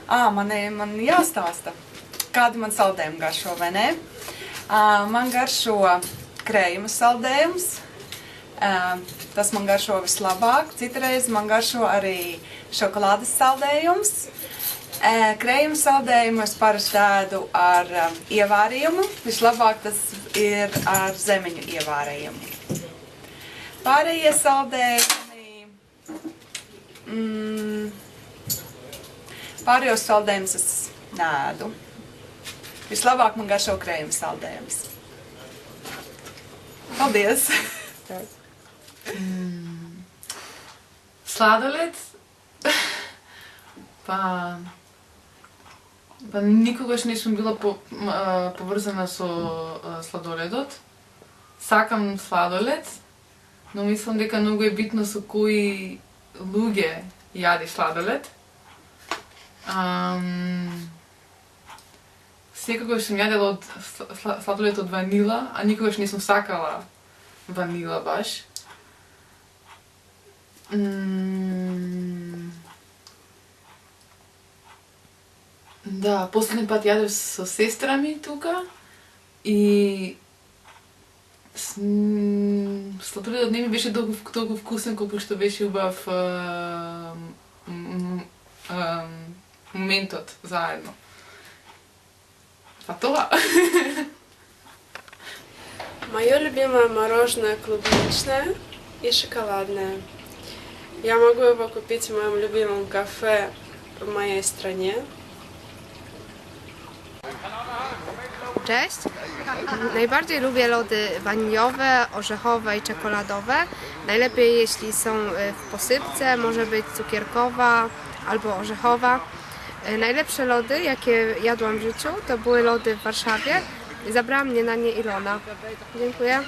Man jāstāsta, kādi man saldējumi garšo, vai ne? Man garšo krējuma saldējums. Tas man garšo vislabāk. Citreiz man garšo arī šokolādes saldējums. Krējuma saldējumu es parasti ēdu ar ievārījumu. Vislabāk tas ir ar zemeņu ievārījumu. Pārējie saldējumi... Pārējos saldējumus es neēdu. Vislabāk man garšo krējuma saldējums. Paldies! Sladoled? Па никогаш не сум била поврзана со сладоледот. Сакам сладолед, но мислам дека многу е битно со кои луѓе јади сладолед. Секогаш сум јадела од сладолед од ванила, а никогаш не сум сакала ванила баш. Да, последен пат јадев со сестра ми тука и сладоледот не ми беше толку вкусен колку што беше убав моментот заедно. Па тоа. Моё любимое мороженое клубничное и шоколадное. Я могу его купить в моем любимом кафе в моей стране. Cześć! Najbardziej lubię lody waniliowe, orzechowe i czekoladowe. Najlepiej jeśli są w posypce, może być cukierkowa albo orzechowa. Najlepsze lody, jakie jadłam w życiu, to były lody w Warszawie i zabrała mnie na nie Ilona. Dziękuję.